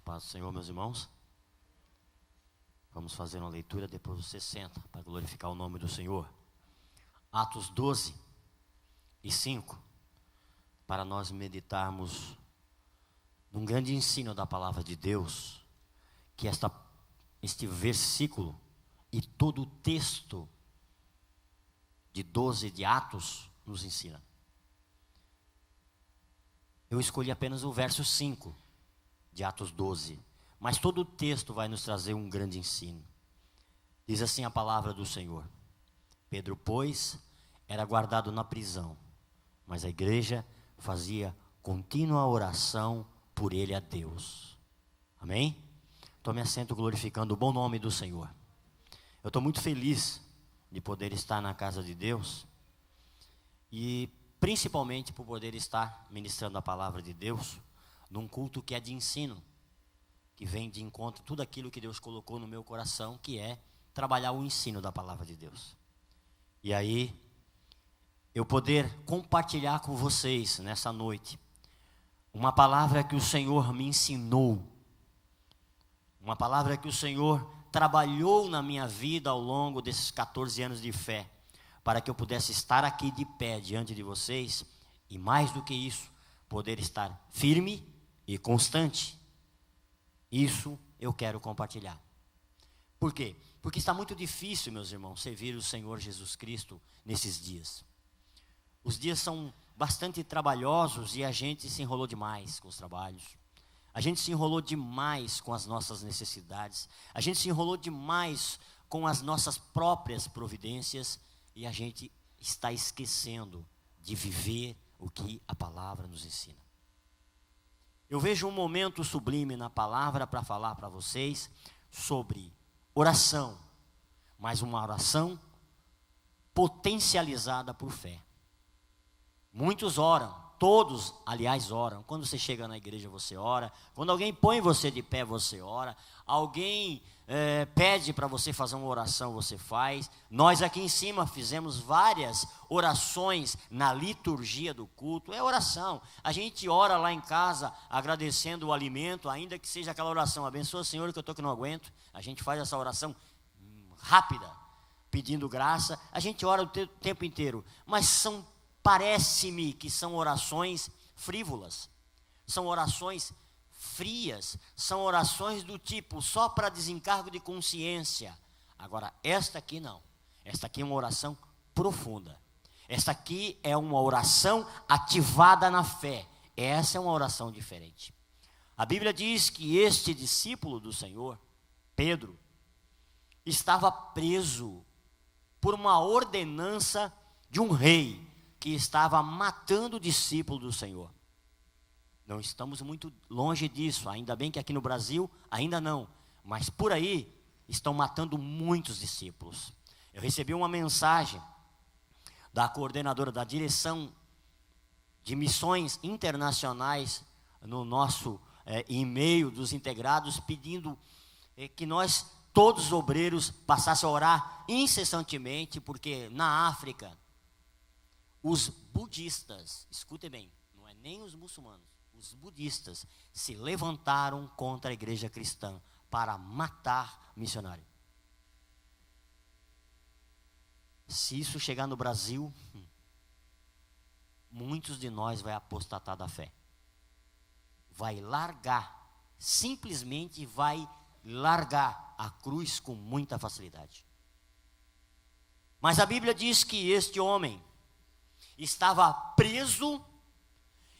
Paz do Senhor, meus irmãos. Vamos fazer uma leitura, depois você senta para glorificar o nome do Senhor. Atos 12 e 5, para nós meditarmos num grande ensino da palavra de Deus, que este versículo e todo o texto de 12 de Atos nos ensina. Eu escolhi apenas o verso 5 de Atos 12, mas todo o texto vai nos trazer um grande ensino. Diz assim a palavra do Senhor: Pedro, pois, era guardado na prisão, mas a igreja fazia contínua oração por ele a Deus. Amém? Tome assento glorificando o bom nome do Senhor. Eu estou muito feliz de poder estar na casa de Deus e principalmente por poder estar ministrando a palavra de Deus num culto que é de ensino, que vem de encontro a tudo aquilo que Deus colocou no meu coração, que é trabalhar o ensino da palavra de Deus. E aí, eu poder compartilhar com vocês nessa noite uma palavra que o Senhor me ensinou, uma palavra que o Senhor trabalhou na minha vida ao longo desses 14 anos de fé, para que eu pudesse estar aqui de pé diante de vocês, e mais do que isso, poder estar firme e constante. Isso eu quero compartilhar. Por quê? Porque está muito difícil, meus irmãos, servir o Senhor Jesus Cristo nesses dias. Os dias são bastante trabalhosos e a gente se enrolou demais com os trabalhos. A gente se enrolou demais com as nossas necessidades. A gente se enrolou demais com as nossas próprias providências. E a gente está esquecendo de viver o que a palavra nos ensina. Eu vejo um momento sublime na palavra para falar para vocês sobre oração, mas uma oração potencializada por fé. Muitos oram, todos, aliás, oram. Quando você chega na igreja, você ora. Quando alguém põe você de pé, você ora. Alguém pede para você fazer uma oração, você faz. Nós aqui em cima fizemos várias orações na liturgia do culto. É oração. A gente ora lá em casa, agradecendo o alimento, ainda que seja aquela oração: abençoa, Senhor, que eu estou que não aguento. A gente faz essa oração rápida, pedindo graça. A gente ora o tempo inteiro. Mas parece-me que são orações frívolas. São orações frias, são orações do tipo só para desencargo de consciência. Agora, esta aqui não. Esta aqui é uma oração profunda. Esta aqui é uma oração ativada na fé. Essa é uma oração diferente. A Bíblia diz que este discípulo do Senhor, Pedro, estava preso por uma ordenança de um rei que estava matando o discípulo do Senhor. Não estamos muito longe disso, ainda bem que aqui no Brasil ainda não, mas por aí estão matando muitos discípulos. Eu recebi uma mensagem da coordenadora da direção de missões internacionais no nosso e-mail dos integrados, pedindo que nós, todos os obreiros, passassem a orar incessantemente, porque na África, os budistas, escutem bem, não é nem os muçulmanos, os budistas se levantaram contra a igreja cristã para matar missionário. Se isso chegar no Brasil, muitos de nós vai apostatar da fé. Vai largar, simplesmente vai largar a cruz com muita facilidade. Mas a Bíblia diz que este homem estava preso,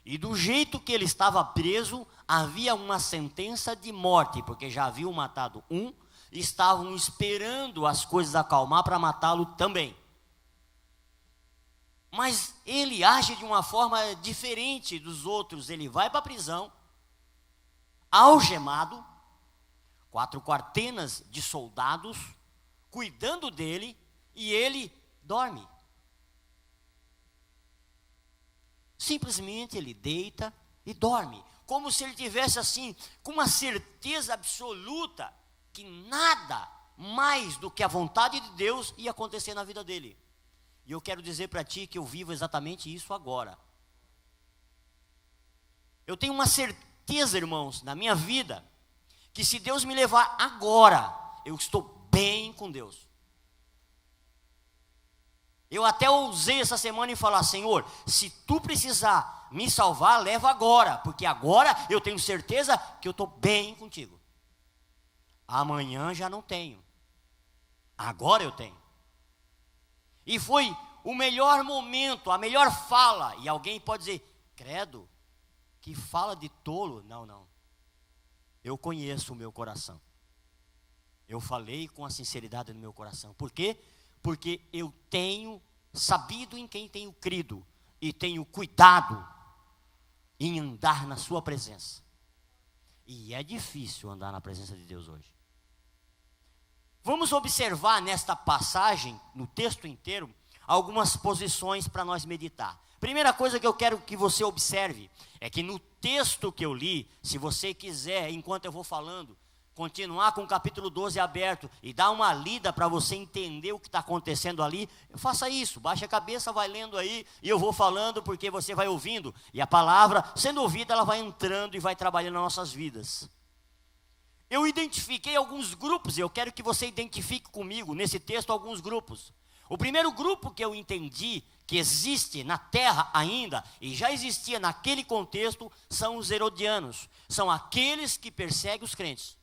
e do jeito que ele estava preso, havia uma sentença de morte, porque já haviam matado um, e estavam esperando as coisas acalmar para matá-lo também. Mas ele age de uma forma diferente dos outros. Ele vai para a prisão, algemado, 4 quartenas de soldados cuidando dele, e ele dorme. Simplesmente ele deita e dorme, como se ele tivesse assim, com uma certeza absoluta, que nada mais do que a vontade de Deus ia acontecer na vida dele. E eu quero dizer para ti que eu vivo exatamente isso agora. Eu tenho uma certeza, irmãos, na minha vida, que se Deus me levar agora, eu estou bem com Deus. Eu até ousei essa semana em falar: Senhor, se tu precisar me salvar, leva agora, porque agora eu tenho certeza que eu estou bem contigo. Amanhã já não tenho, agora eu tenho. E foi o melhor momento, a melhor fala. E alguém pode dizer: credo, que fala de tolo. Não, eu conheço o meu coração. Eu falei com a sinceridade no meu coração. Por quê? Porque eu tenho sabido em quem tenho crido e tenho cuidado em andar na sua presença. E é difícil andar na presença de Deus hoje. Vamos observar nesta passagem, no texto inteiro, algumas posições para nós meditar. Primeira coisa que eu quero que você observe é que no texto que eu li, se você quiser, enquanto eu vou falando, continuar com o capítulo 12 aberto e dar uma lida para você entender o que está acontecendo ali, faça isso, baixe a cabeça, vai lendo aí, e eu vou falando porque você vai ouvindo, e a palavra, sendo ouvida, ela vai entrando e vai trabalhando nas nossas vidas. Eu identifiquei alguns grupos, e eu quero que você identifique comigo, nesse texto, alguns grupos. O primeiro grupo que eu entendi que existe na terra ainda, e já existia naquele contexto, são os herodianos. São aqueles que perseguem os crentes.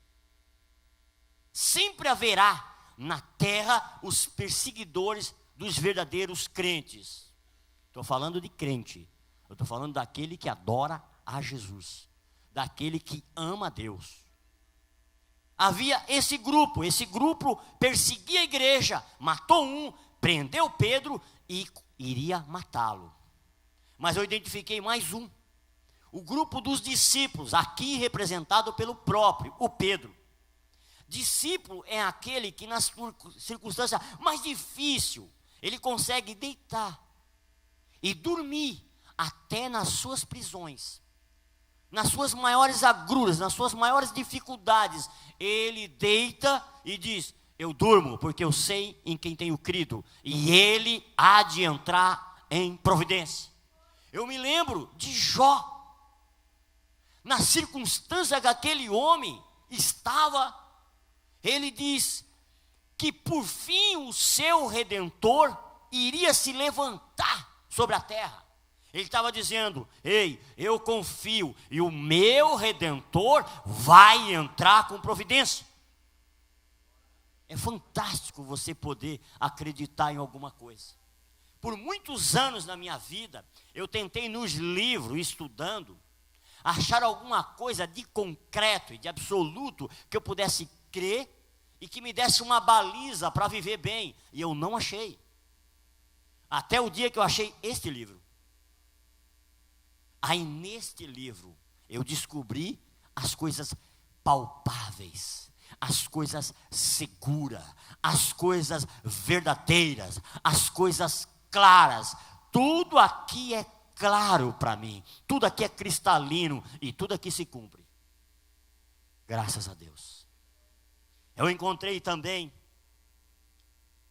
Sempre haverá na terra os perseguidores dos verdadeiros crentes. Estou falando de crente. Eu estou falando daquele que adora a Jesus. Daquele que ama a Deus. Havia esse grupo perseguia a igreja, matou um, prendeu Pedro e iria matá-lo. Mas eu identifiquei mais um. O grupo dos discípulos, aqui representado pelo próprio, o Pedro. Discípulo é aquele que nas circunstâncias mais difíceis, ele consegue deitar e dormir até nas suas prisões, nas suas maiores agruras, nas suas maiores dificuldades. Ele deita e diz: eu durmo porque eu sei em quem tenho crido, e ele há de entrar em providência. Eu me lembro de Jó, na circunstância que aquele homem estava. Ele diz que por fim o seu Redentor iria se levantar sobre a terra. Ele estava dizendo: ei, eu confio, e o meu Redentor vai entrar com providência. É fantástico você poder acreditar em alguma coisa. Por muitos anos na minha vida, eu tentei nos livros, estudando, achar alguma coisa de concreto e de absoluto que eu pudesse crer e que me desse uma baliza para viver bem, e eu não achei. Até o dia que eu achei este livro. Aí neste livro eu descobri as coisas palpáveis, as coisas seguras, as coisas verdadeiras, as coisas claras. Tudo aqui é claro para mim, tudo aqui é cristalino e tudo aqui se cumpre. Graças a Deus. Eu encontrei também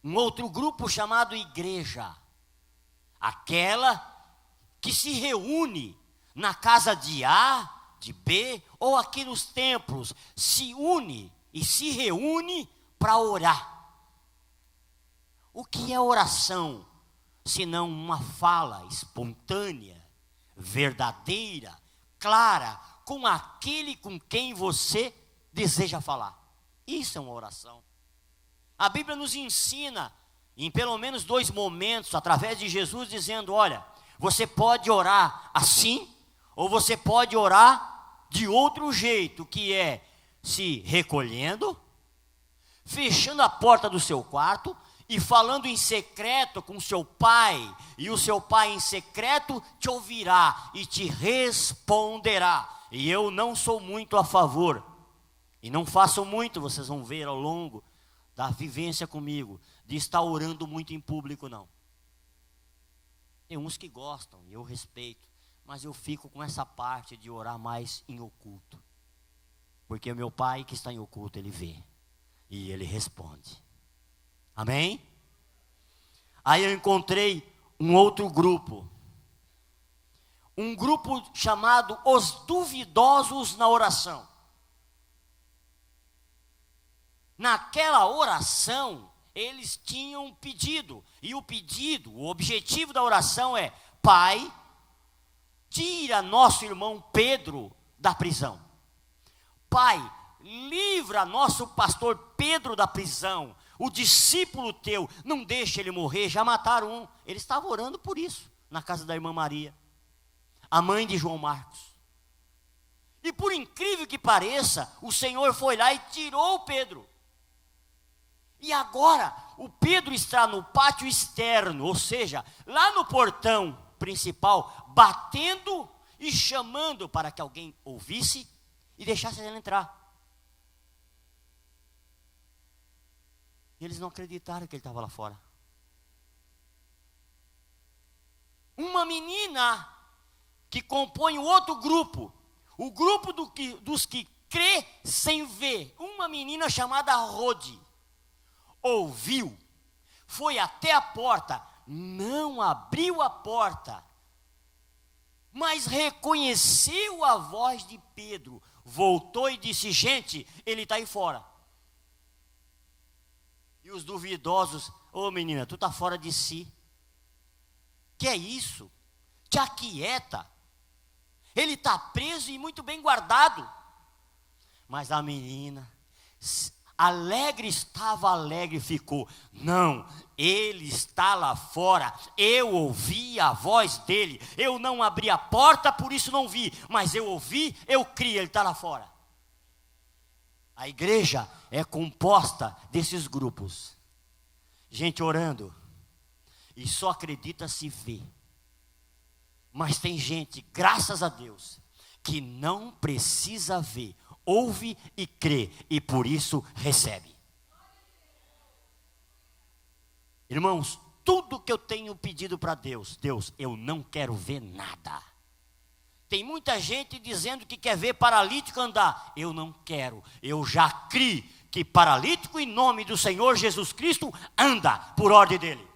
um outro grupo chamado igreja, aquela que se reúne na casa de A, de B, ou aqui nos templos, se une e se reúne para orar. O que é oração, senão uma fala espontânea, verdadeira, clara, com aquele com quem você deseja falar? Isso é uma oração. A Bíblia nos ensina, em pelo menos 2 momentos, através de Jesus, dizendo: olha, você pode orar assim, ou você pode orar de outro jeito, que é se recolhendo, fechando a porta do seu quarto e falando em secreto com o seu pai, e o seu pai em secreto te ouvirá e te responderá. E eu não sou muito a favor, e não faço muito, vocês vão ver ao longo da vivência comigo, de estar orando muito em público, não. Tem uns que gostam, e eu respeito, mas eu fico com essa parte de orar mais em oculto. Porque o meu pai que está em oculto, ele vê, e ele responde. Amém? Aí eu encontrei um outro grupo. Um grupo chamado os duvidosos na oração. naquela oração, eles tinham pedido. E o pedido, o objetivo da oração é: Pai, tira nosso irmão Pedro da prisão. Pai, livra nosso pastor Pedro da prisão. O discípulo teu, não deixa ele morrer. Já mataram um. Eles estavam orando por isso, na casa da irmã Maria, a mãe de João Marcos. E por incrível que pareça, o Senhor foi lá e tirou o Pedro. E agora, o Pedro está no pátio externo, ou seja, lá no portão principal, batendo e chamando para que alguém ouvisse e deixasse ele entrar. E eles não acreditaram que ele estava lá fora. Uma menina que compõe o outro grupo, o grupo dos que crê sem ver, uma menina chamada Rode, ouviu, foi até a porta, não abriu a porta, mas reconheceu a voz de Pedro, voltou e disse: gente, ele está aí fora. E os duvidosos: ô menina, tu está fora de si. Que é isso? Te aquieta. Ele está preso e muito bem guardado. Mas a menina, alegre estava, alegre ficou. Não, ele está lá fora. Eu ouvi a voz dele. Eu não abri a porta, por isso não vi. Mas eu ouvi, eu criei, ele está lá fora. A igreja é composta desses grupos. Gente orando e só acredita se vê. Mas tem gente, graças a Deus, que não precisa ver, ouve e crê, e por isso recebe. Irmãos, tudo que eu tenho pedido para Deus, Deus, eu não quero ver nada. Tem muita gente dizendo que quer ver paralítico andar. Eu não quero, eu já criei que paralítico em nome do Senhor Jesus Cristo anda por ordem dele.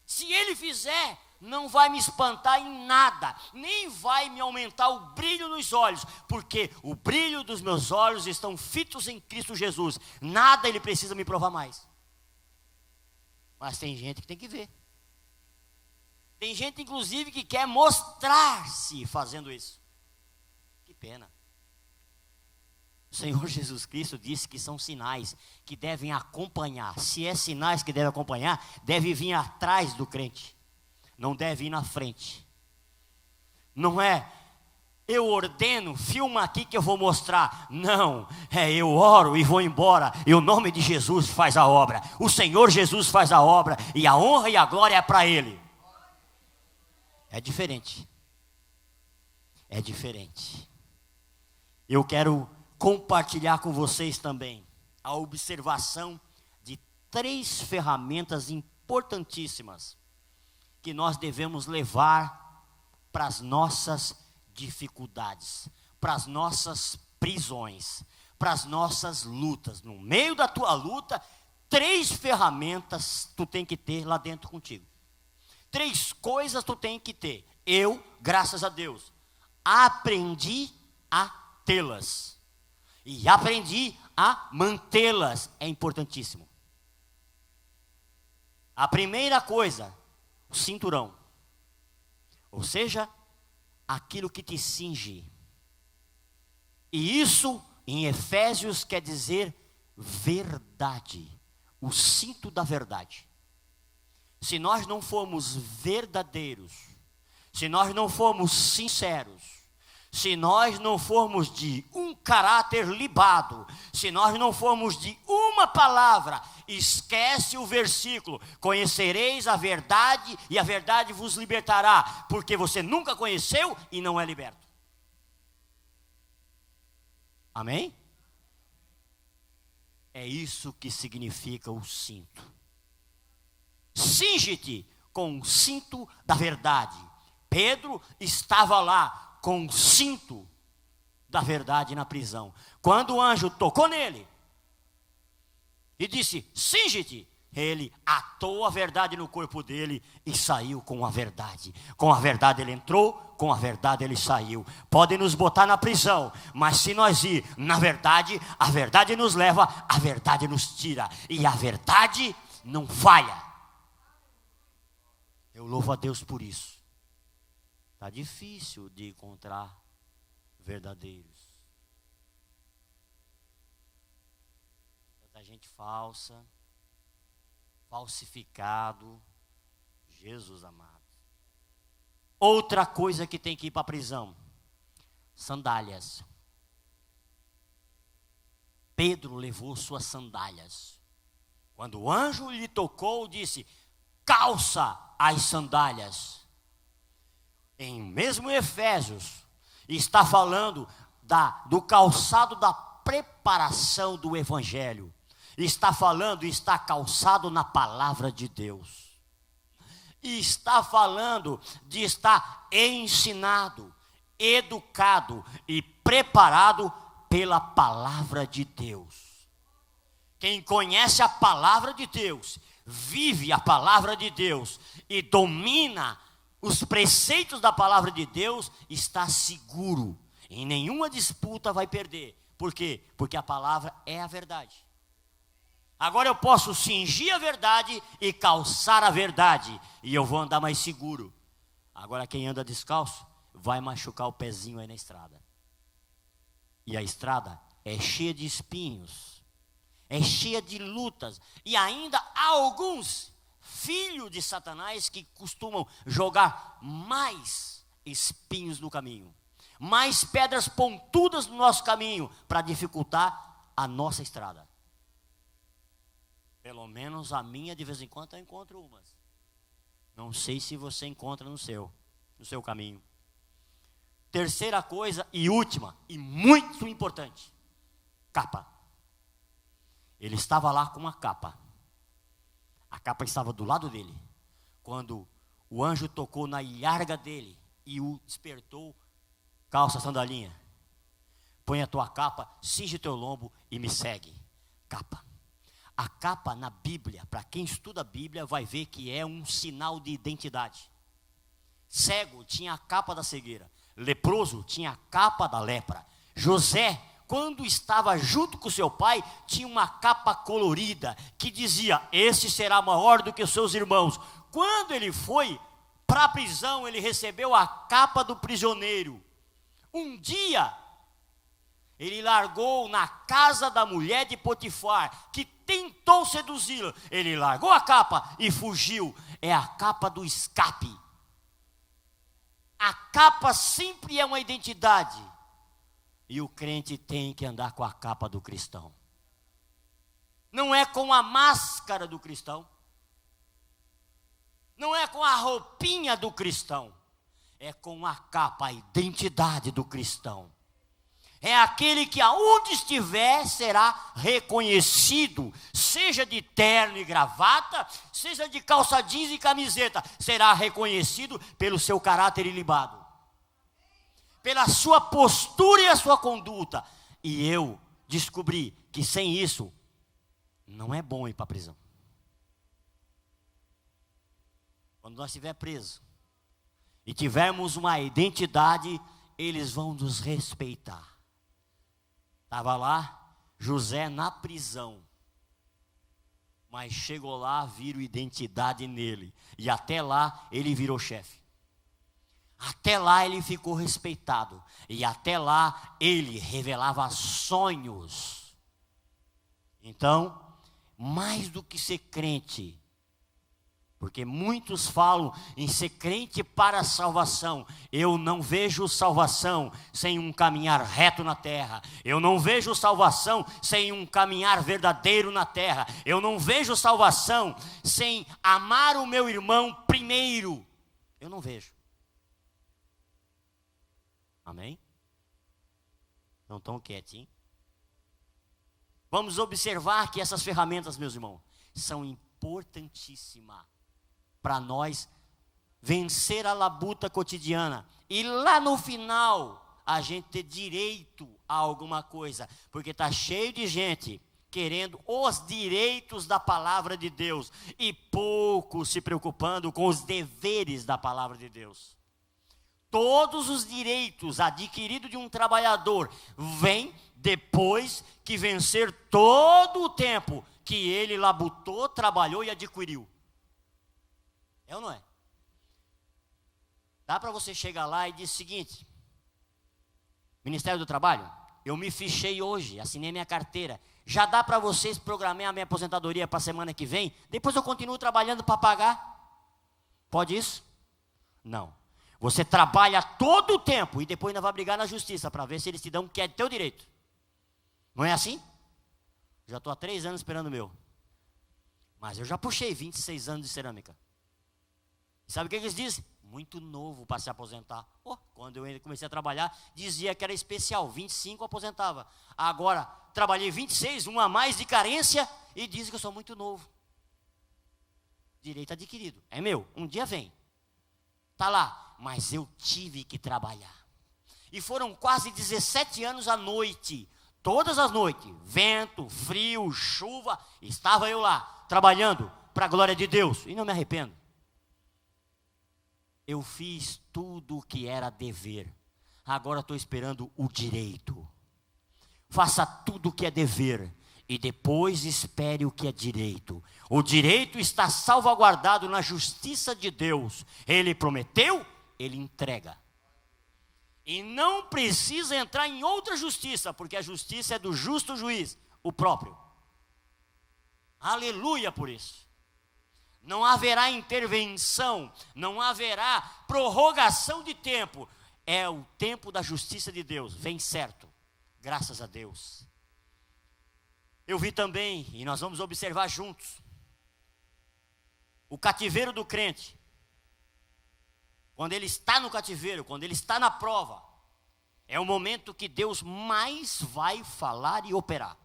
Se ele fizer, não vai me espantar em nada, nem vai me aumentar o brilho nos olhos, porque o brilho dos meus olhos estão fitos em Cristo Jesus. Nada ele precisa me provar mais. Mas tem gente que tem que ver. Tem gente, inclusive, que quer mostrar-se fazendo isso. Que pena. O Senhor Jesus Cristo disse que são sinais que devem acompanhar. Se é sinais que devem acompanhar, deve vir atrás do crente. Não deve ir na frente. Não é: eu ordeno, filma aqui que eu vou mostrar. Não, eu oro e vou embora, e o nome de Jesus faz a obra. O Senhor Jesus faz a obra, e a honra e a glória é para Ele. É diferente. É diferente. Eu quero compartilhar com vocês também a observação de 3 ferramentas importantíssimas que nós devemos levar para as nossas dificuldades, para as nossas prisões, para as nossas lutas. No meio da tua luta, 3 ferramentas tu tem que ter lá dentro contigo. 3 coisas tu tem que ter. Eu, graças a Deus, aprendi a tê-las. E aprendi a mantê-las. É importantíssimo. A primeira coisa, o cinturão. Ou seja, aquilo que te cinge. E isso, em Efésios, quer dizer verdade. O cinto da verdade. Se nós não formos verdadeiros, se nós não formos sinceros, se nós não formos de um caráter libado, se nós não formos de uma palavra, esquece o versículo: conhecereis a verdade e a verdade vos libertará, porque você nunca conheceu e não é liberto. Amém? É isso que significa o cinto. Cinge-te com o cinto da verdade. Pedro estava lá com o cinto da verdade na prisão. Quando o anjo tocou nele e disse: cinge-te, ele atou a verdade no corpo dele e saiu com a verdade. Com a verdade ele entrou, com a verdade ele saiu. Podem nos botar na prisão, mas se nós ir na verdade, a verdade nos leva, a verdade nos tira. E a verdade não falha. Eu louvo a Deus por isso. Está difícil de encontrar verdadeiros. Tanta gente falsa, falsificado. Jesus amado. Outra coisa que tem que ir para a prisão: sandálias. Pedro levou suas sandálias. Quando o anjo lhe tocou, disse: calça as sandálias. Mesmo em Efésios, está falando do calçado da preparação do evangelho. Está falando, está calçado na palavra de Deus. E está falando de estar ensinado, educado e preparado pela palavra de Deus. Quem conhece a palavra de Deus, vive a palavra de Deus e domina os preceitos da palavra de Deus, está seguro. Em nenhuma disputa vai perder. Por quê? Porque a palavra é a verdade. Agora eu posso cingir a verdade e calçar a verdade, e eu vou andar mais seguro. Agora quem anda descalço vai machucar o pezinho aí na estrada. E a estrada é cheia de espinhos, é cheia de lutas, e ainda há alguns filhos de Satanás que costumam jogar mais espinhos no caminho, mais pedras pontudas no nosso caminho, para dificultar a nossa estrada. Pelo menos a minha, de vez em quando, eu encontro umas. Não sei se você encontra no seu caminho. Terceira coisa e última, e muito importante: capa. Ele estava lá com uma capa. A capa estava do lado dele. Quando o anjo tocou na ilharga dele e o despertou: calça a sandalinha, põe a tua capa, cinge teu lombo e me segue. Capa. A capa na Bíblia, para quem estuda a Bíblia, vai ver que é um sinal de identidade. Cego tinha a capa da cegueira. Leproso tinha a capa da lepra. José, quando estava junto com seu pai, tinha uma capa colorida que dizia: esse será maior do que os seus irmãos. Quando ele foi para a prisão, ele recebeu a capa do prisioneiro. Um dia, ele largou na casa da mulher de Potifar, que tentou seduzi-lo. Ele largou a capa e fugiu. É a capa do escape. A capa sempre é uma identidade. E o crente tem que andar com a capa do cristão. Não é com a máscara do cristão. Não é com a roupinha do cristão. É com a capa, a identidade do cristão. É aquele que aonde estiver será reconhecido, seja de terno e gravata, seja de calça jeans e camiseta, será reconhecido pelo seu caráter ilibado, pela sua postura e a sua conduta. E eu descobri que sem isso, não é bom ir para a prisão. Quando nós estivermos presos e tivermos uma identidade, eles vão nos respeitar. Estava lá José na prisão, mas chegou lá, viram identidade nele, e até lá ele virou chefe. Até lá ele ficou respeitado, e até lá ele revelava sonhos. Então, mais do que ser crente, porque muitos falam em ser crente para a salvação. Eu não vejo salvação sem um caminhar reto na terra. Eu não vejo salvação sem um caminhar verdadeiro na terra. Eu não vejo salvação sem amar o meu irmão primeiro. Eu não vejo. Amém? Não estão quietinhos? Vamos observar que essas ferramentas, meus irmãos, são importantíssimas para nós vencer a labuta cotidiana. E lá no final, a gente ter direito a alguma coisa. Porque está cheio de gente querendo os direitos da palavra de Deus e pouco se preocupando com os deveres da palavra de Deus. Todos os direitos adquiridos de um trabalhador vêm depois que vencer todo o tempo que ele labutou, trabalhou e adquiriu. É ou não é? Dá para você chegar lá e dizer o seguinte: Ministério do Trabalho, eu me fichei hoje, assinei minha carteira. Já dá para vocês programar a minha aposentadoria para a semana que vem? Depois eu continuo trabalhando para pagar? Pode isso? Não. Você trabalha todo o tempo e depois ainda vai brigar na justiça para ver se eles te dão o que é teu direito. Não é assim? Já estou há 3 anos esperando o meu. Mas eu já puxei 26 anos de cerâmica. E sabe o que eles dizem? Muito novo para se aposentar. Quando eu comecei a trabalhar, dizia que era especial, 25 aposentava. Agora, trabalhei 26, um a mais de carência, e dizem que eu sou muito novo. Direito adquirido, é meu, um dia vem. Está lá, mas eu tive que trabalhar. E foram quase 17 anos à noite, todas as noites, vento, frio, chuva, estava eu lá, trabalhando para a glória de Deus, e não me arrependo. Eu fiz tudo o que era dever. Agora estou esperando o direito. Faça tudo o que é dever e depois espere o que é direito. O direito está salvaguardado na justiça de Deus. Ele prometeu, ele entrega. E não precisa entrar em outra justiça, porque a justiça é do justo juiz, o próprio. Aleluia por isso. Não haverá intervenção, não haverá prorrogação de tempo. É o tempo da justiça de Deus, vem certo, graças a Deus. Eu vi também, e nós vamos observar juntos, o cativeiro do crente. Quando ele está no cativeiro, quando ele está na prova, é o momento que Deus mais vai falar e operar.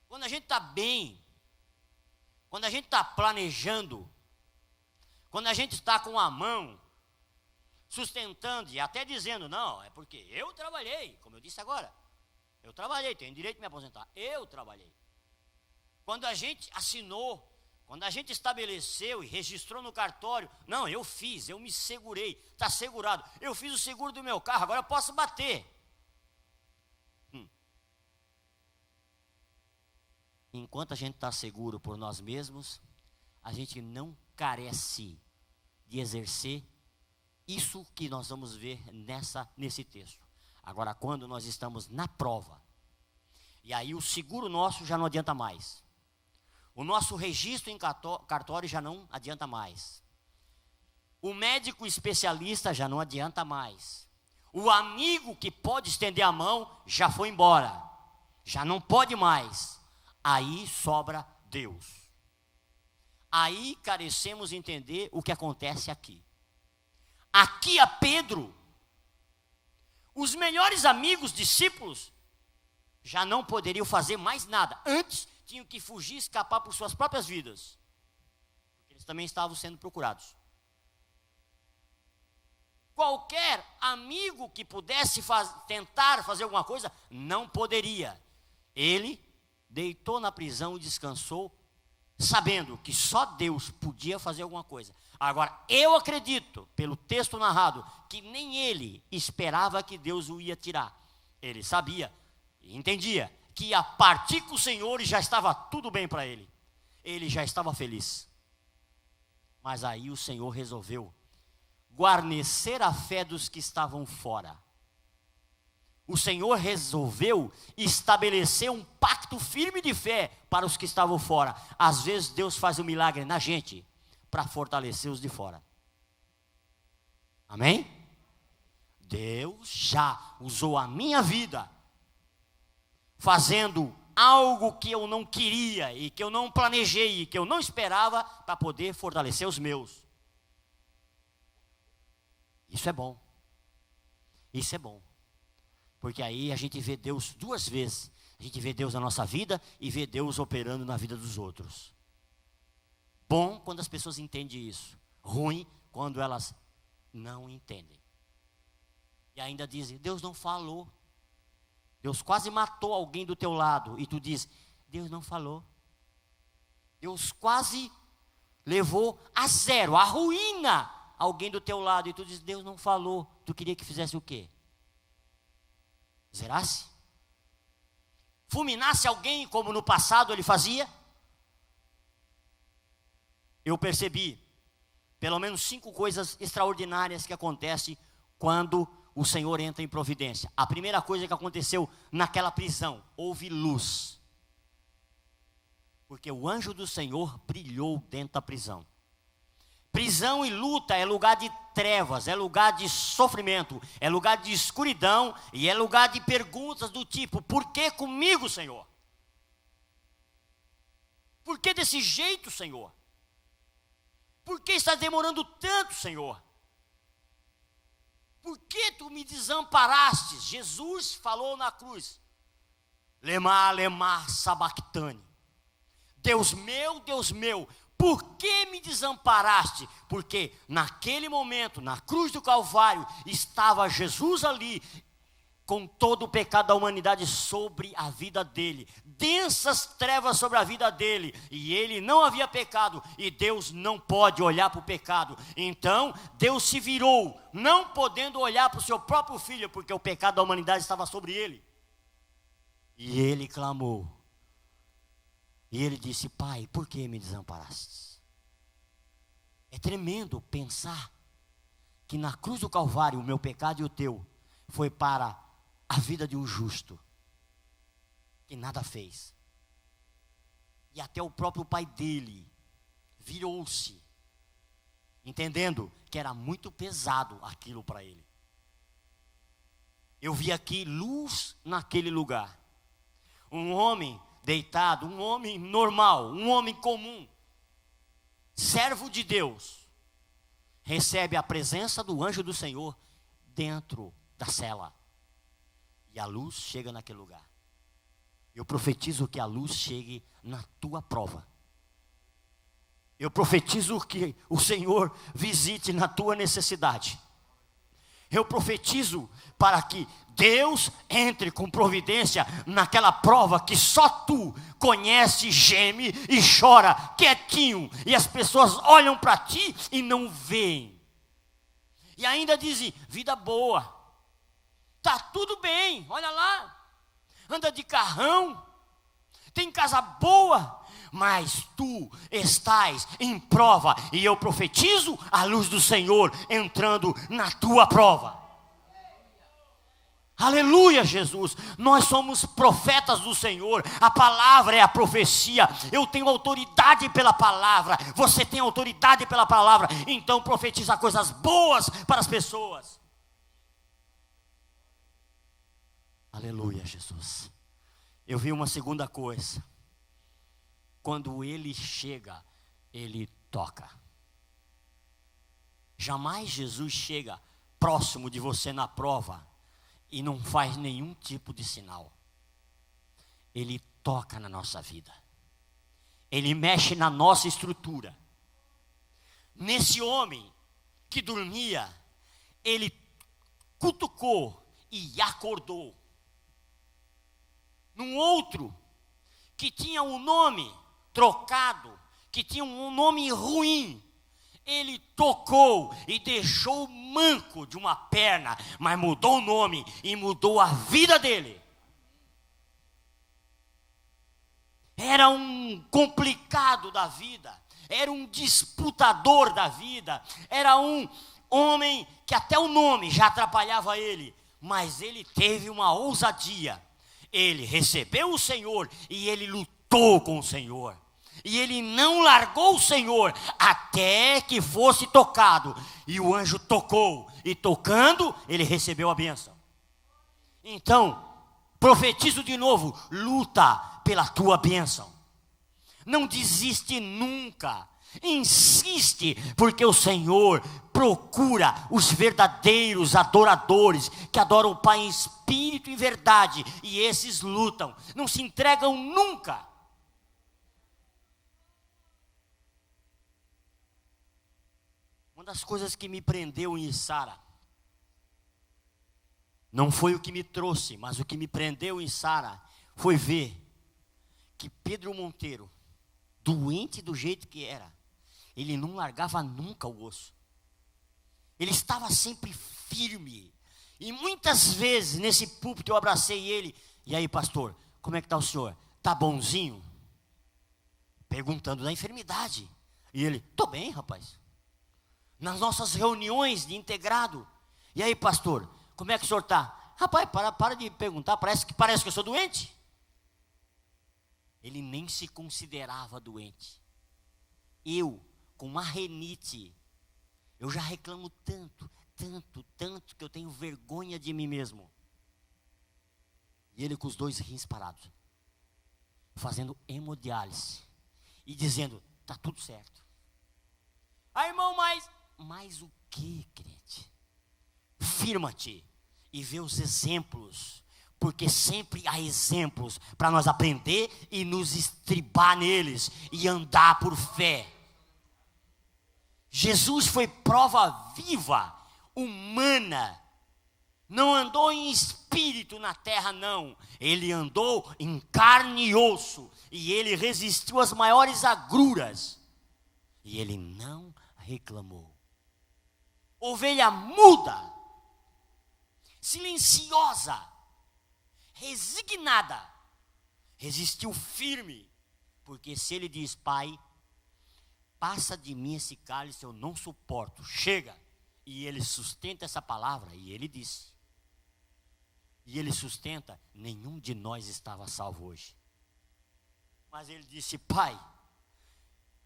Quando a gente está bem, quando a gente está planejando, quando a gente está com a mão, sustentando e até dizendo, não, é porque eu trabalhei, como eu disse agora, eu trabalhei, tenho direito de me aposentar, eu trabalhei. Quando a gente assinou, quando a gente estabeleceu e registrou no cartório, não, eu fiz, eu me segurei, está segurado, eu fiz o seguro do meu carro, agora eu posso bater. Enquanto a gente está seguro por nós mesmos, a gente não carece de exercer isso que nós vamos ver nesse texto. Agora, quando nós estamos na prova, e aí o seguro nosso já não adianta mais. O nosso registro em cartório já não adianta mais. O médico especialista já não adianta mais. O amigo que pode estender a mão já foi embora. Já não pode mais. Aí sobra Deus. Aí carecemos entender o que acontece aqui. Aqui a Pedro, os melhores amigos, discípulos, já não poderiam fazer mais nada. Antes tinham que fugir, escapar por suas próprias vidas. Porque eles também estavam sendo procurados. Qualquer amigo que pudesse tentar fazer alguma coisa, não poderia. Ele deitou na prisão e descansou, sabendo que só Deus podia fazer alguma coisa. Agora, eu acredito, pelo texto narrado, que nem ele esperava que Deus o ia tirar. Ele sabia e entendia que ia partir com o Senhor e já estava tudo bem para ele. Ele já estava feliz. Mas aí o Senhor resolveu guarnecer a fé dos que estavam fora. O Senhor resolveu estabelecer um pacto firme de fé para os que estavam fora. Às vezes Deus faz um milagre na gente para fortalecer os de fora. Amém? Deus já usou a minha vida fazendo algo que eu não queria e que eu não planejei e que eu não esperava para poder fortalecer os meus. Isso é bom. Isso é bom. Porque aí a gente vê Deus 2 vezes. A gente vê Deus na nossa vida e vê Deus operando na vida dos outros. Bom quando as pessoas entendem isso. Ruim quando elas não entendem. E ainda dizem, Deus não falou. Deus quase matou alguém do teu lado e tu diz: Deus não falou. Deus quase levou a zero, a ruína, alguém do teu lado e tu diz: Deus não falou. Tu queria que fizesse o quê? Zerasse? Fulminasse alguém como no passado ele fazia? Eu percebi pelo menos 5 coisas extraordinárias que acontecem quando o Senhor entra em providência. A primeira coisa que aconteceu naquela prisão, houve luz. Porque o anjo do Senhor brilhou dentro da prisão. Prisão e luta é lugar de trevas, é lugar de sofrimento, é lugar de escuridão e é lugar de perguntas do tipo: por que comigo, Senhor? Por que desse jeito, Senhor? Por que está demorando tanto, Senhor? Por que tu me desamparaste? Jesus falou na cruz: Lemá, lemá, sabactane. Deus meu, por que me desamparaste? Porque naquele momento, na cruz do Calvário, estava Jesus ali, com todo o pecado da humanidade sobre a vida dele, densas trevas sobre a vida dele, e ele não havia pecado, e Deus não pode olhar para o pecado. Então Deus se virou, não podendo olhar para o seu próprio filho, porque o pecado da humanidade estava sobre ele, e ele clamou, e ele disse: Pai, por que me desamparaste? É tremendo pensar que na cruz do Calvário o meu pecado e o teu foi para a vida de um justo, que nada fez. E até o próprio pai dele virou-se, entendendo que era muito pesado aquilo para ele. Eu vi aqui luz naquele lugar. Um homem deitado, um homem normal, um homem comum, servo de Deus, recebe a presença do anjo do Senhor dentro da cela. E a luz chega naquele lugar. Eu profetizo que a luz chegue na tua prova. Eu profetizo que o Senhor visite na tua necessidade. Eu profetizo para que Deus entre com providência naquela prova que só tu conhece, geme e chora quietinho. E as pessoas olham para ti e não veem. E ainda dizem: vida boa. Está tudo bem, olha lá, anda de carrão, tem casa boa, mas tu estás em prova, e eu profetizo a luz do Senhor entrando na tua prova. Aleluia, Jesus. Nós somos profetas do Senhor. A palavra é a profecia. Eu tenho autoridade pela palavra, você tem autoridade pela palavra. Então profetiza coisas boas para as pessoas. Aleluia, Jesus. Eu vi uma segunda coisa. Quando ele chega, ele toca. Jamais Jesus chega próximo de você na prova e não faz nenhum tipo de sinal. Ele toca na nossa vida. Ele mexe na nossa estrutura. Nesse homem que dormia, ele cutucou e acordou. Num outro, que tinha um nome trocado, que tinha um nome ruim, ele tocou e deixou manco de uma perna, mas mudou o nome e mudou a vida dele. Era um complicado da vida, era um disputador da vida, era um homem que até o nome já atrapalhava ele, mas ele teve uma ousadia. Ele recebeu o Senhor e ele lutou com o Senhor. E ele não largou o Senhor até que fosse tocado. E o anjo tocou. E tocando, ele recebeu a bênção. Então, profetizo de novo: luta pela tua bênção. Não desiste nunca. Insiste, porque o Senhor procura os verdadeiros adoradores que adoram o Pai em espírito e verdade, e esses lutam, não se entregam nunca. Uma das coisas que me prendeu em Sara Não foi o que me trouxe, mas o que me prendeu em Sara foi ver que Pedro Monteiro, doente do jeito que era, ele não largava nunca o osso. Ele estava sempre firme. E muitas vezes nesse púlpito eu abracei ele. E aí, pastor, como é que está o senhor? Está bonzinho? Perguntando da enfermidade. E ele, estou bem, rapaz. Nas nossas reuniões de integrado. E aí, pastor, como é que o senhor está? Rapaz, para de perguntar, parece que eu sou doente. Ele nem se considerava doente. Eu, com uma renite, eu já reclamo tanto, que eu tenho vergonha de mim mesmo. E ele com os 2 rins parados, fazendo hemodiálise, e dizendo, está tudo certo. Ah, irmão, mas o que, crente? Firma-te e vê os exemplos, porque sempre há exemplos para nós aprender e nos estribar neles e andar por fé. Jesus foi prova viva, humana, não andou em espírito na terra, não. Ele andou em carne e osso, e ele resistiu às maiores agruras, e ele não reclamou. Ovelha muda, silenciosa, resignada, resistiu firme, porque se ele diz, Pai, passa de mim esse cálice, eu não suporto, chega. E ele sustenta essa palavra, e ele disse. E ele sustenta, nenhum de nós estava salvo hoje. Mas ele disse, Pai,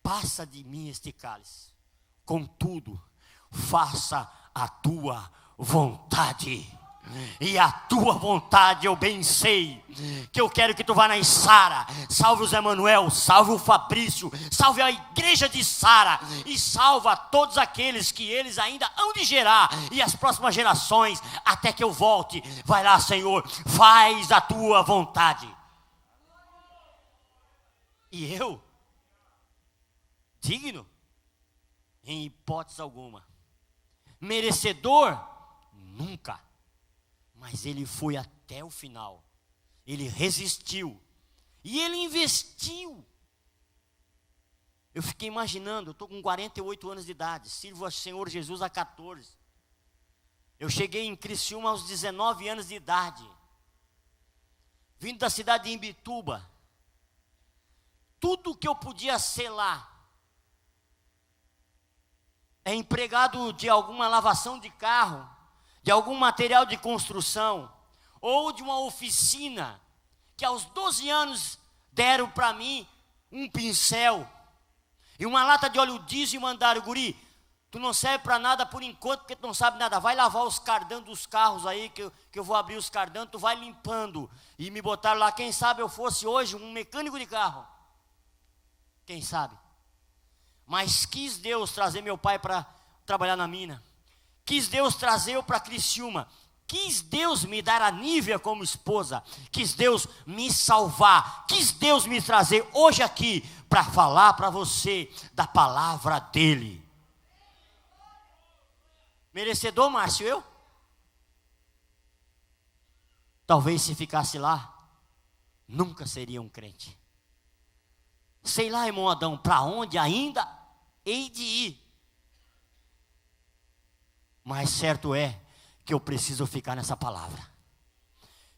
passa de mim este cálice, contudo, faça a tua vontade. E a tua vontade eu bem sei, que eu quero que tu vá na Sara, salve o Zé Manuel, salve o Fabrício, salve a igreja de Sara, e salva todos aqueles que eles ainda hão de gerar, e as próximas gerações, até que eu volte. Vai lá, Senhor, faz a tua vontade. E eu, digno, em hipótese alguma, merecedor, nunca. Mas ele foi até o final, ele resistiu, e ele investiu. Eu fiquei imaginando, eu estou com 48 anos de idade, sirvo ao Senhor Jesus há 14. Eu cheguei em Criciúma aos 19 anos de idade, vindo da cidade de Imbituba. Tudo que eu podia ser lá, é empregado de alguma lavação de carro, de algum material de construção, ou de uma oficina, que aos 12 anos deram para mim um pincel, e uma lata de óleo diesel e mandaram, guri, tu não serve para nada por enquanto, porque tu não sabe nada, vai lavar os cardãs dos carros aí, que eu vou abrir os cardãs, tu vai limpando, e me botaram lá, quem sabe eu fosse hoje um mecânico de carro, quem sabe, mas quis Deus trazer meu pai para trabalhar na mina, quis Deus trazer eu para Criciúma, quis Deus me dar a Nívia como esposa, quis Deus me salvar, quis Deus me trazer hoje aqui para falar para você da palavra dele. Merecedor, Márcio, eu? Talvez se ficasse lá, nunca seria um crente. Sei lá, irmão Adão, para onde ainda hei de ir. Mas certo é que eu preciso ficar nessa palavra.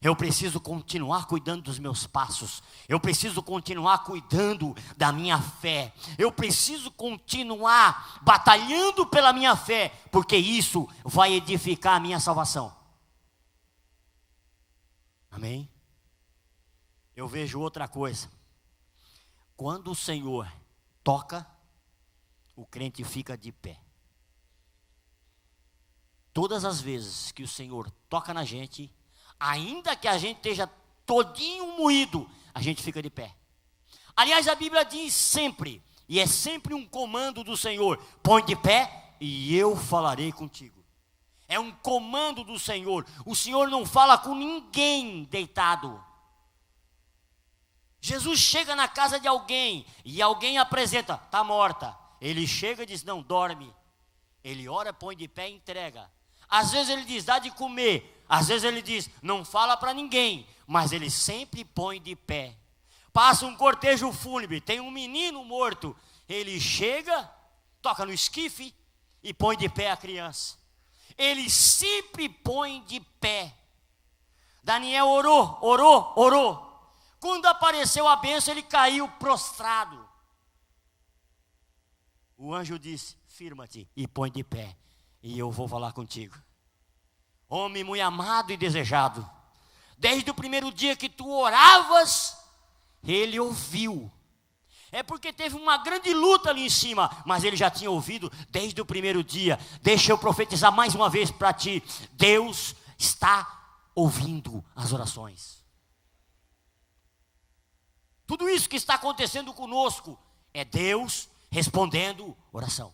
Eu preciso continuar cuidando dos meus passos. Eu preciso continuar cuidando da minha fé. Eu preciso continuar batalhando pela minha fé, porque isso vai edificar a minha salvação. Amém? Eu vejo outra coisa. Quando o Senhor toca, o crente fica de pé. Todas as vezes que o Senhor toca na gente, ainda que a gente esteja todinho moído, a gente fica de pé. Aliás, a Bíblia diz sempre, e é sempre um comando do Senhor, põe de pé e eu falarei contigo. É um comando do Senhor. O Senhor não fala com ninguém deitado. Jesus chega na casa de alguém e alguém apresenta, está morta. Ele chega e diz, não, dorme. Ele ora, põe de pé e entrega. Às vezes ele diz, dá de comer. Às vezes ele diz, não fala para ninguém, mas ele sempre põe de pé. Passa um cortejo fúnebre, tem um menino morto, ele chega, toca no esquife e põe de pé a criança. Ele sempre põe de pé. Daniel orou. Quando apareceu a bênção, ele caiu prostrado. O anjo disse, firma-te e põe de pé, e eu vou falar contigo. Homem muito amado e desejado, desde o primeiro dia que tu oravas, ele ouviu. É porque teve uma grande luta ali em cima, mas ele já tinha ouvido desde o primeiro dia. Deixa eu profetizar mais uma vez para ti. Deus está ouvindo as orações. Tudo isso que está acontecendo conosco é Deus respondendo oração.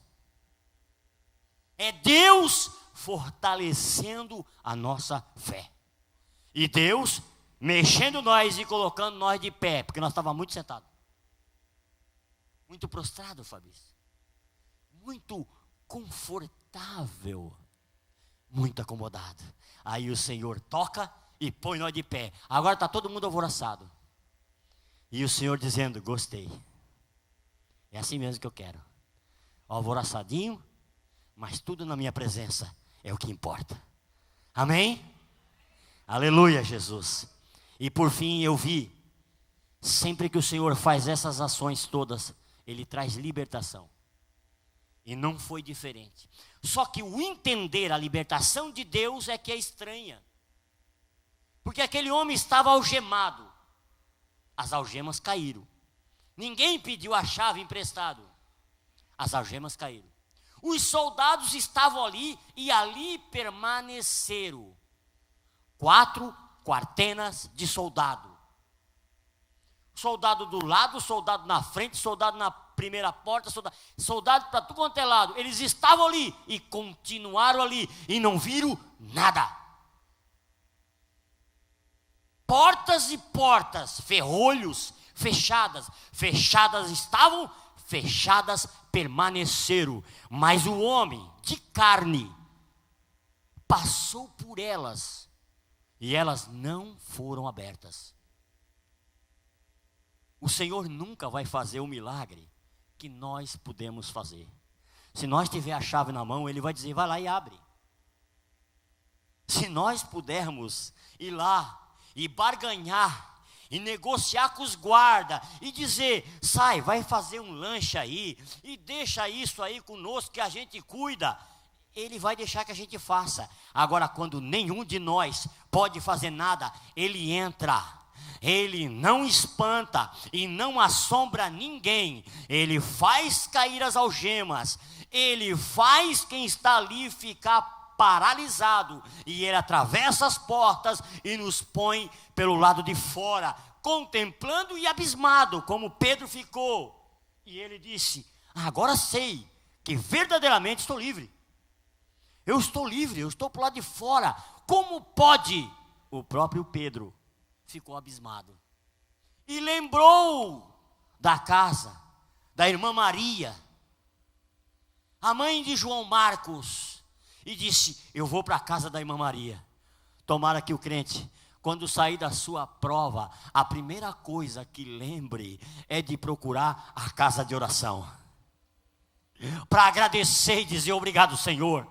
É Deus fortalecendo a nossa fé. E Deus mexendo nós e colocando nós de pé, porque nós estávamos muito sentados. Muito prostrado, Fabrício. Muito confortável. Muito acomodado. Aí o Senhor toca e põe nós de pé. Agora está todo mundo alvoroçado. E o Senhor dizendo, gostei. É assim mesmo que eu quero. Alvoroçadinho, mas tudo na minha presença é o que importa. Amém? Aleluia, Jesus. E por fim eu vi, sempre que o Senhor faz essas ações todas, Ele traz libertação. E não foi diferente. Só que o entender a libertação de Deus é que é estranha. Porque aquele homem estava algemado. As algemas caíram. Ninguém pediu a chave emprestado. As algemas caíram. Os soldados estavam ali e ali permaneceram. 4 quartenas de soldado. Soldado do lado, soldado na frente, soldado na primeira porta, soldado para tudo quanto é lado. Eles estavam ali e continuaram ali e não viram nada. Portas e portas, ferrolhos, fechadas estavam, fechadas permaneceram. Mas o homem de carne passou por elas e elas não foram abertas. O Senhor nunca vai fazer o milagre que nós podemos fazer. Se nós tiver a chave na mão, Ele vai dizer, vai lá e abre. Se nós pudermos ir lá e barganhar, e negociar com os guardas, e dizer, sai, vai fazer um lanche aí, e deixa isso aí conosco que a gente cuida, Ele vai deixar que a gente faça. Agora, quando nenhum de nós pode fazer nada, Ele entra. Ele não espanta e não assombra ninguém. Ele faz cair as algemas. Ele faz quem está ali ficar paralisado. E Ele atravessa as portas e nos põe pelo lado de fora, contemplando e abismado, como Pedro ficou. E ele disse, agora sei que verdadeiramente estou livre. Eu estou livre, eu estou para o lado de fora. Como pode? O próprio Pedro ficou abismado. E lembrou da casa da irmã Maria, a mãe de João Marcos, e disse, eu vou para a casa da irmã Maria. Tomara que o crente, quando sair da sua prova, a primeira coisa que lembre é de procurar a casa de oração. Para agradecer e dizer obrigado, Senhor.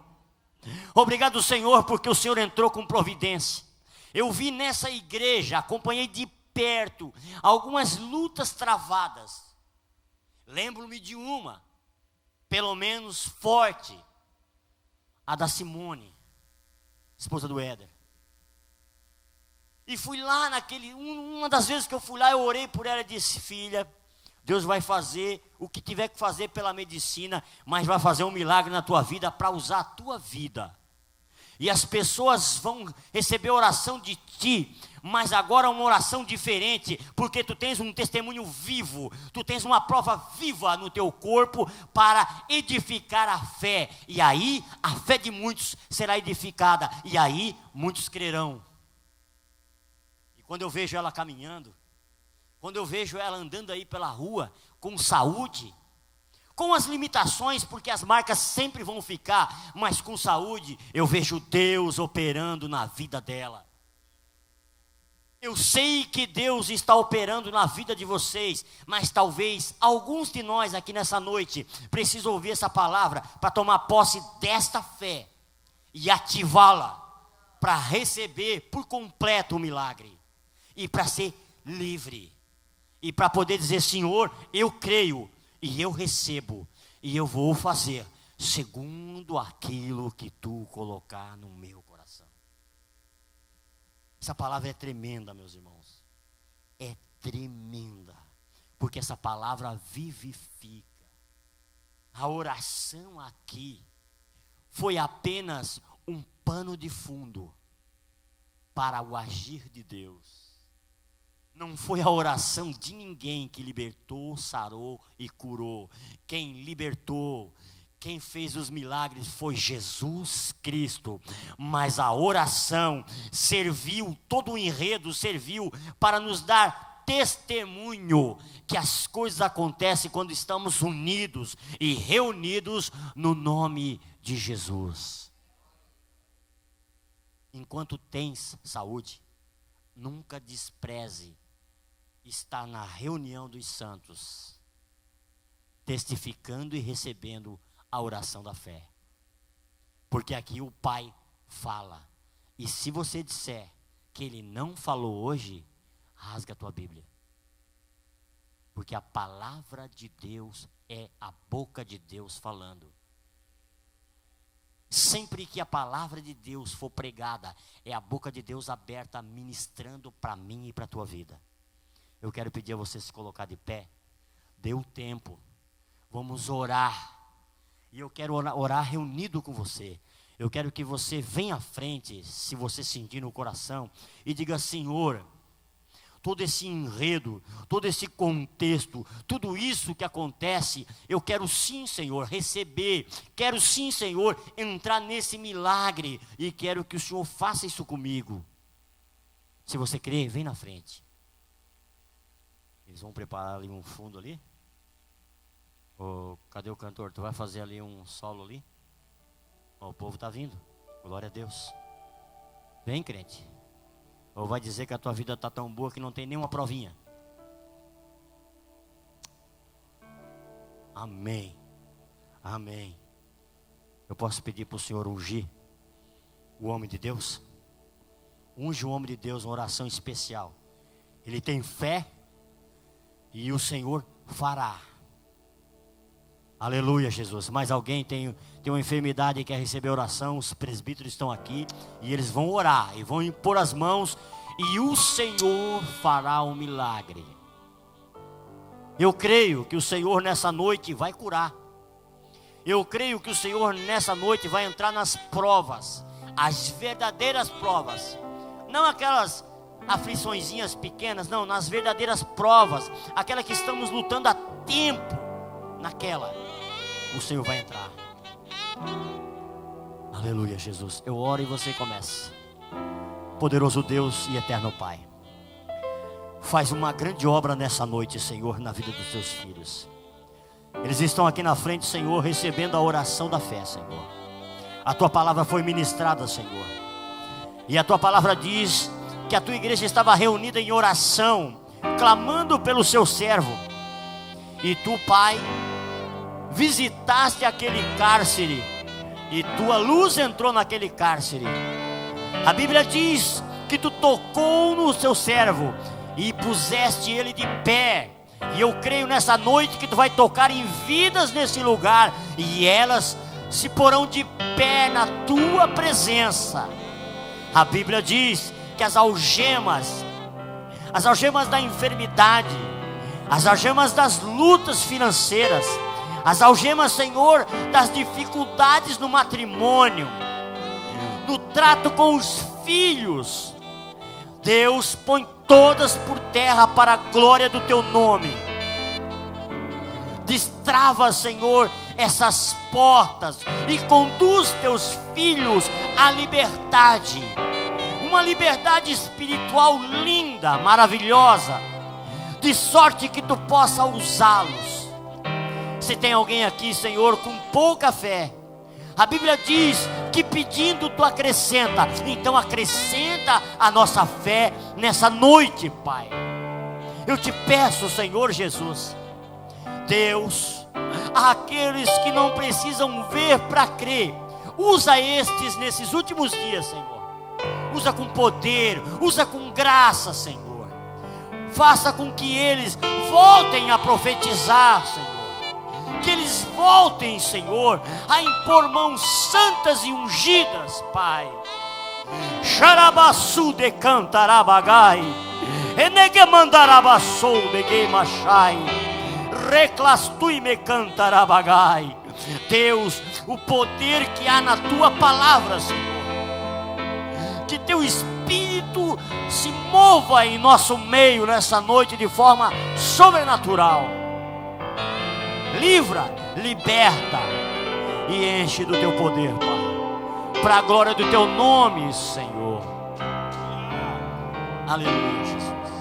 Obrigado, Senhor, porque o Senhor entrou com providência. Eu vi nessa igreja, acompanhei de perto algumas lutas travadas. Lembro-me de uma, pelo menos forte, a da Simone, esposa do Éder. E fui lá uma das vezes que eu fui lá, eu orei por ela e disse, filha, Deus vai fazer o que tiver que fazer pela medicina, mas vai fazer um milagre na tua vida para usar a tua vida. E as pessoas vão receber oração de ti, mas agora uma oração diferente, porque tu tens um testemunho vivo, tu tens uma prova viva no teu corpo para edificar a fé. E aí a fé de muitos será edificada, e aí muitos crerão. E quando eu vejo ela caminhando, quando eu vejo ela andando aí pela rua, com saúde, com as limitações, porque as marcas sempre vão ficar, mas com saúde, eu vejo Deus operando na vida dela. Eu sei que Deus está operando na vida de vocês, mas talvez alguns de nós aqui nessa noite precisam ouvir essa palavra para tomar posse desta fé e ativá-la para receber por completo o milagre e para ser livre e para poder dizer: Senhor, eu creio e eu recebo e eu vou fazer segundo aquilo que tu colocar no meu coração. Essa palavra é tremenda, meus irmãos. É tremenda. Porque essa palavra vivifica. A oração aqui foi apenas um pano de fundo para o agir de Deus. Não foi a oração de ninguém que libertou, sarou e curou. Quem libertou, quem fez os milagres foi Jesus Cristo, mas a oração serviu, todo o enredo serviu para nos dar testemunho que as coisas acontecem quando estamos unidos e reunidos no nome de Jesus. Enquanto tens saúde, nunca despreze estar na reunião dos santos, testificando e recebendo a oração da fé, porque aqui o Pai fala, e se você disser que Ele não falou hoje, rasga a tua Bíblia, porque a palavra de Deus é a boca de Deus falando. Sempre que a palavra de Deus for pregada, é a boca de Deus aberta, ministrando para mim e para a tua vida. Eu quero pedir a você se colocar de pé, dê o tempo, vamos orar. E eu quero orar reunido com você. Eu quero que você venha à frente, se você sentir no coração, e diga: Senhor, todo esse enredo, todo esse contexto, tudo isso que acontece, eu quero sim, Senhor, receber. Quero sim, Senhor, entrar nesse milagre. E quero que o Senhor faça isso comigo. Se você crer, vem na frente. Eles vão preparar ali um fundo ali. Oh, cadê o cantor? Tu vai fazer ali um solo ali? Oh, o povo está vindo. Glória a Deus. Vem, crente. Ou vai dizer que a tua vida está tão boa que não tem nenhuma provinha. Amém. Amém. Eu posso pedir para o Senhor ungir o homem de Deus? Unge o homem de Deus, uma oração especial. Ele tem fé e o Senhor fará. Aleluia, Jesus. Mas alguém tem uma enfermidade e quer receber oração, os presbíteros estão aqui e eles vão orar e vão impor as mãos e o Senhor fará um milagre. Eu creio que o Senhor nessa noite vai curar. Eu creio que o Senhor nessa noite vai entrar nas provas, as verdadeiras provas, não aquelas afliçõezinhas pequenas, não, nas verdadeiras provas, aquela que estamos lutando há tempo, naquela, o Senhor vai entrar. Aleluia, Jesus. Eu oro e você começa. Poderoso Deus e eterno Pai, faz uma grande obra nessa noite, Senhor, na vida dos teus filhos. Eles estão aqui na frente, Senhor, recebendo a oração da fé, Senhor. A tua palavra foi ministrada, Senhor, e a tua palavra diz que a tua igreja estava reunida em oração, clamando pelo seu servo. E tu, Pai, visitaste aquele cárcere e tua luz entrou naquele cárcere. A Bíblia diz que tu tocou no seu servo e puseste ele de pé. E eu creio nessa noite que tu vai tocar em vidas nesse lugar e elas se porão de pé na tua presença. A Bíblia diz que as algemas da enfermidade, as algemas das lutas financeiras, as algemas, Senhor, das dificuldades no matrimônio, no trato com os filhos, Deus, põe todas por terra para a glória do teu nome. Destrava, Senhor, essas portas e conduz teus filhos à liberdade, uma liberdade espiritual linda, maravilhosa, de sorte que tu possa usá-los. Se tem alguém aqui, Senhor, com pouca fé, a Bíblia diz que pedindo tu acrescenta. Então acrescenta a nossa fé nessa noite, Pai. Eu te peço, Senhor Jesus, Deus, aqueles que não precisam ver para crer, usa estes nesses últimos dias, Senhor. Usa com poder, usa com graça, Senhor. Faça com que eles voltem a profetizar, Senhor. Que eles voltem, Senhor, a impor mãos santas e ungidas, Pai. Xarabaçu de cantarabagai, enegemandarabaçou de geimachai, reclastui me cantarabagai. Deus, o poder que há na tua palavra, Senhor. Que teu Espírito se mova em nosso meio nessa noite de forma sobrenatural. Livra, liberta e enche do teu poder, Pai, para a glória do teu nome, Senhor. Aleluia, Jesus.